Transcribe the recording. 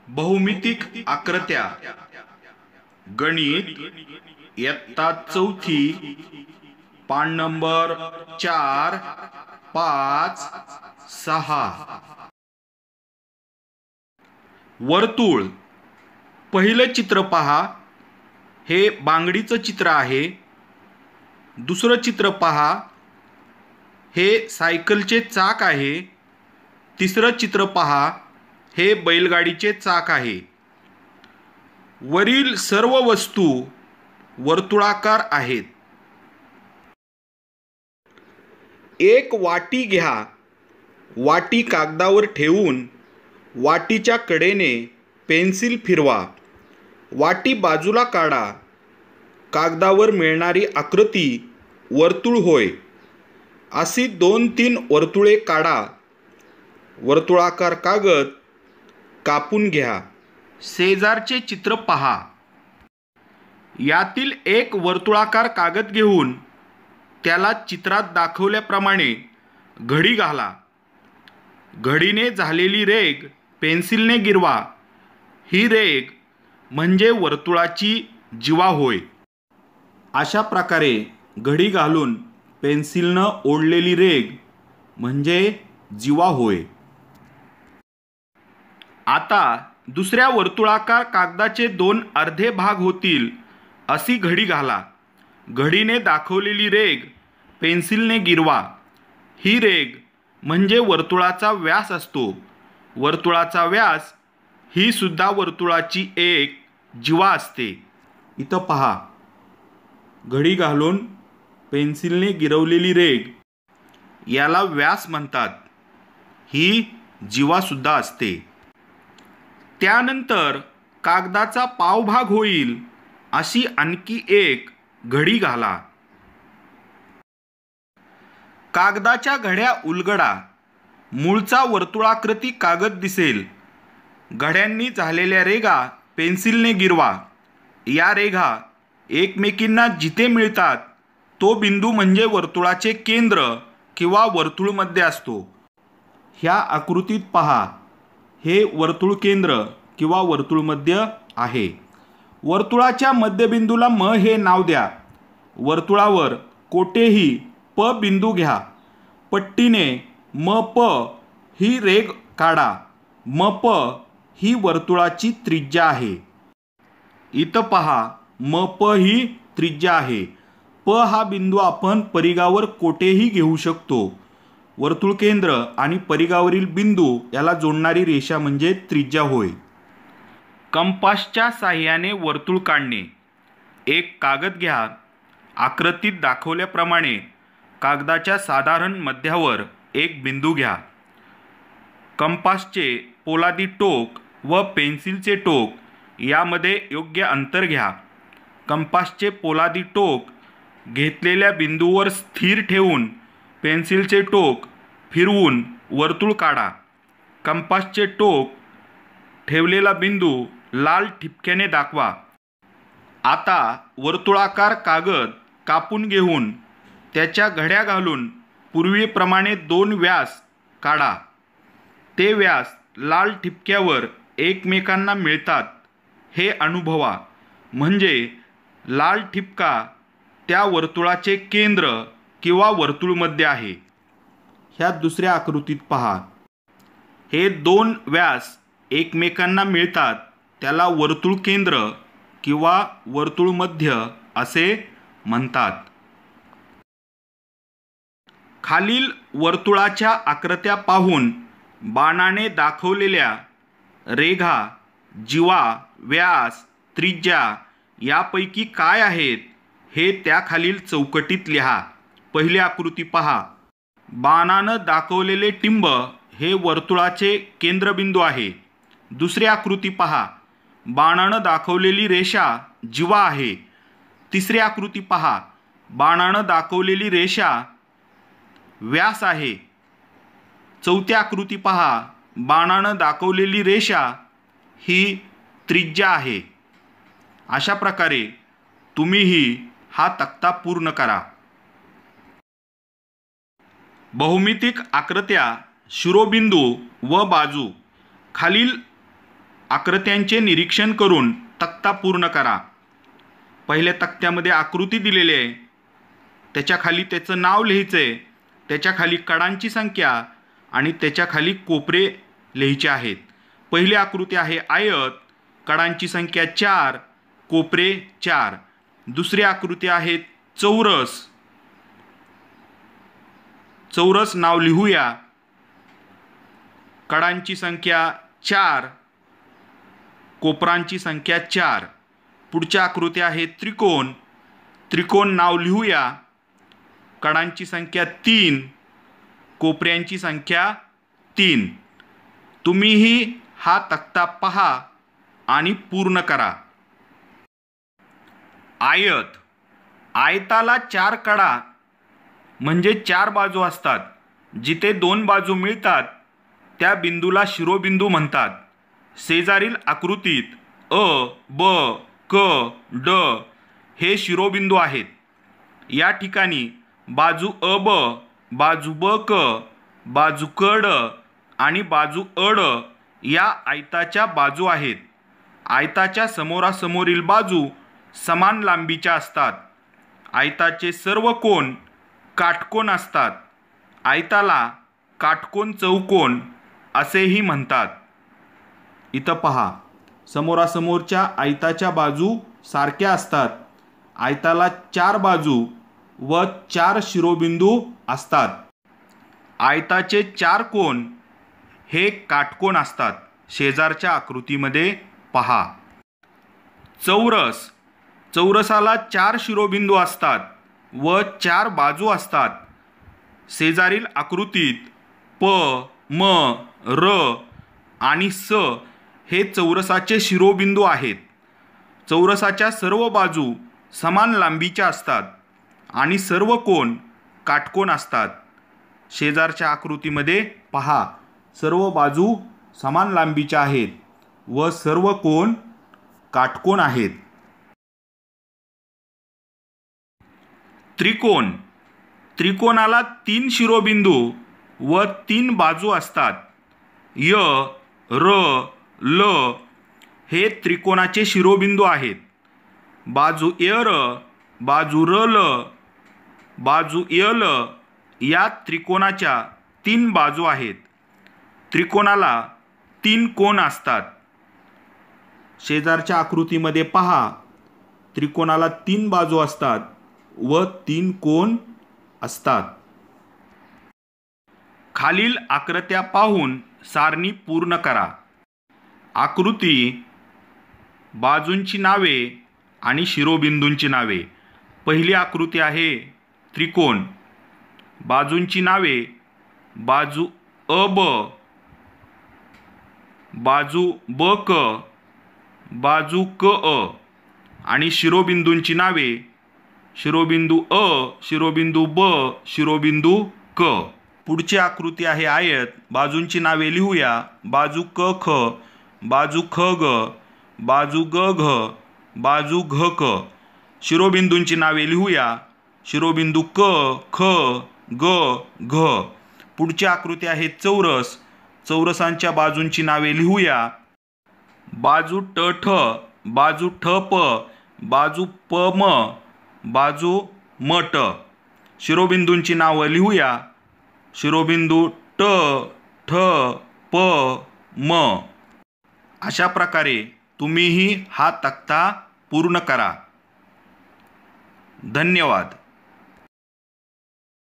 बहुमितिक आकृत्या गणित इयत्ता चौथी पान नंबर 4, 5, 6 वर्तुळ। पहिलं चित्र पहा, हे बांगडीचं चित्र आहे। दुसरं चित्र पहा, हे सायकलचे चाक आहे। तिसरं चित्र पहा, हे बैलगाडीचे चाक आहे। वरील सर्व वस्तू वर्तुळाकार आहेत। एक वाटी घ्या। वाटी कागदावर ठेवून वाटीच्या कडेने पेन्सिल फिरवा। वाटी बाजूला काढा। कागदावर मिळणारी आकृती वर्तुळ होय। अशी 2-3 वर्तुळे काढा। वर्तुळाकार कागद कापून घ्या। शेजारचे चित्र पहा। यातील एक वर्तुळाकार कागद घेऊन त्याला चित्रात दाखवल्याप्रमाणे घडी घाला। घडीने झालेली रेघ पेन्सिलने गिरवा। ही रेघ म्हणजे वर्तुळाची जीवा होय। अशा प्रकारे घडी घालून पेन्सिलनं ओढलेली रेघ म्हणजे जीवा होय। आता दुसऱ्या वर्तुळाकार कागदाचे 2 अर्धे भाग होतील अशी घडी घाला। घडीने दाखवलेली रेघ पेन्सिलने गिरवा। ही रेघ म्हणजे वर्तुळाचा व्यास असतो। वर्तुळाचा व्यास ही सुद्धा वर्तुळाची एक जीवा असते। इथं पहा, घडी घालून पेन्सिलने गिरवलेली रेघ याला व्यास म्हणतात। ही जीवा सुद्धा असते। त्यानंतर कागदाचा पावभाग होईल अशी आणखी एक घडी घाला। कागदाच्या घड्या उलगडा। मूळचा वर्तुळाकृती कागद दिसेल। घड्यांनी झालेल्या रेघा पेन्सिलने गिरवा। या रेघा एकमेकींना जिथे मिळतात तो बिंदू म्हणजे वर्तुळाचे केंद्र किंवा वर्तुळमध्य असतो। ह्या आकृतीत पहा, हे वर्तुळ केंद्र किंवा वर्तुळमध्य आहे। वर्तुळाच्या मध्यबिंदूला म हे नाव द्या। वर्तुळावर कोठेही प बिंदू घ्या। पट्टीने म प ही रेघ काढा। म प ही वर्तुळाची त्रिज्या आहे। इथं पहा, म प ही त्रिज्या आहे। प हा बिंदू आपण परिघावर कोठेही घेऊ शकतो। वर्तुळ केंद्र आणि परिघावरील बिंदू याला जोडणारी रेषा म्हणजे त्रिज्या होय। कंपासच्या साहाय्याने वर्तुळ काढणे। एक कागद घ्या। आकृतीत दाखवल्याप्रमाणे कागदाच्या साधारण मध्यावर एक बिंदू घ्या। कंपासचे पोलादी टोक व पेन्सिलचे टोक यामध्ये योग्य अंतर घ्या। कंपासचे पोलादी टोक घेतलेल्या बिंदूवर स्थिर ठेवून पेन्सिलचे टोक फिरवून वर्तुळ काढा। कंपासचे टोक ठेवलेला बिंदू लाल ठिपक्याने दाखवा। आता वर्तुळाकार कागद कापून घेऊन त्याच्या घड्या घालून पूर्वीप्रमाणे 2 व्यास काढा। ते व्यास लाल ठिपक्यावर एकमेकांना मिळतात हे अनुभवा। म्हणजे लाल ठिपका त्या वर्तुळाचे केंद्र किंवा वर्तुळमध्य आहे। ह्या दुसऱ्या आकृतीत पहा, हे 2 व्यास एकमेकांना मिळतात त्याला वर्तुळ केंद्र किंवा वर्तुळमध्य असे म्हणतात। खालील वर्तुळाच्या आकृत्या पाहून बाणाने दाखवलेल्या रेघा, जीवा, व्यास, त्रिज्या यापैकी काय आहेत हे त्याखालील चौकटीत लिहा। पहिली आकृती पहा, बाणानं दाखवलेले टिंब हे वर्तुळाचे केंद्रबिंदू आहे। दुसरी आकृती पहा, बाणानं दाखवलेली रेषा जीवा आहे। तिसरी आकृती पहा, बाणानं दाखवलेली रेषा व्यास आहे। चौथी आकृती पहा, बाणानं दाखवलेली रेषा ही त्रिज्या आहे। अशा प्रकारे तुम्हीही हा तक्ता पूर्ण करा। बहुमितिक आकृत्या, शिरोबिंदू व बाजू। खालील आकृत्यांचे निरीक्षण करून तक्ता पूर्ण करा. पहिल्या तक्त्यामध्ये आकृती दिलेली आहे, त्याच्या खाली त्याचं नाव लिहायचं आहे, त्याच्या खाली कडांची संख्या आणि त्याच्या खाली कोपरे लिहायचे आहेत. पहिली आकृती आहे आयत, कडांची संख्या 4, कोपरे 4. दुसरी आकृती आहे चौरस. चौरस नाव लिहूया, कडांची संख्या 4, कोपरांची संख्या 4. पुढची आकृती आहे त्रिकोण. त्रिकोण नाव लिहूया, कडांची संख्या 3, कोपऱ्यांची संख्या 3. तुम्हीही हा तक्ता पहा आणि पूर्ण करा. आयत. आयताला 4 कडा म्हणजे 4 बाजू असतात. जिथे 2 बाजू मिळतात त्या बिंदूला शिरोबिंदू म्हणतात. शेजारील आकृतीत अ, ब, क, ड हे शिरोबिंदू आहेत. या ठिकाणी बाजू अ ब, बाजू ब क, बाजू क ड आणि बाजू अ ड या आयताच्या बाजू आहेत. आयताच्या समोरासमोरील बाजू समान लांबीच्या असतात. आयताचे सर्व कोन काटकोन असतात. आयताला काटकोन चौकोन असेही म्हणतात. इथं पहा, समोरासमोरच्या आयताच्या बाजू सारख्या असतात. आयताला 4 बाजू व 4 शिरोबिंदू असतात. आयताचे 4 कोन हे काटकोन असतात. शेजारच्या आकृतीमध्ये पहा. चौरस. चौरसाला 4 शिरोबिंदू असतात व 4 बाजू असतात. शेजारील आकृतीत प, म, र आणि स हे चौरसाचे शिरोबिंदू आहेत. चौरसाच्या सर्व बाजू समान लांबीच्या असतात आणि सर्व कोन काटकोन असतात. शेजारच्या आकृतीमध्ये पहा, सर्व बाजू समान लांबीच्या आहेत व सर्व कोन काटकोन आहेत. त्रिकोण. त्रिकोणाला 3 शिरोबिंदू व 3 बाजू असतात. य, र, ल हे त्रिकोणाचे शिरोबिंदू आहेत. बाजू य र, बाजू र ल, बाजू य ल या त्रिकोणाच्या 3 बाजू आहेत. त्रिकोणाला 3 कोन असतात. शेजारच्या आकृतीमध्ये पहा, त्रिकोणाला 3 बाजू असतात व 3 कोन असतात. खालील आकृत्या पाहून सारणी पूर्ण करा. आकृती, बाजूंची नावे आणि शिरोबिंदूंची नावे. पहिली आकृती आहे त्रिकोण. बाजूंची नावे बाजू अ ब, बाजू ब क, बाजू क अ आणि शिरोबिंदूंची नावे शिरोबिंदू अ, शिरोबिंदू ब, शिरोबिंदू क. पुढची आकृती आहे आयत. बाजूंची नावे लिहूया, बाजू क ख, बाजू ख ग, बाजू ग घ, बाजू घ क. शिरोबिंदूंची नावे लिहूया, शिरोबिंदू क, ख, ग, घ. पुढची आकृती आहे चौरस. चौरसांच्या बाजूंची नावे लिहूया, बाजू ट ठ, बाजू ठ प, बाजू प म, बाजू म ट. शिरोबिंदूंची नावं लिहूया, शिरोबिंदू ट, ठ, प, म. अशा प्रकारे तुम्हीही हा तक्ता पूर्ण करा. धन्यवाद.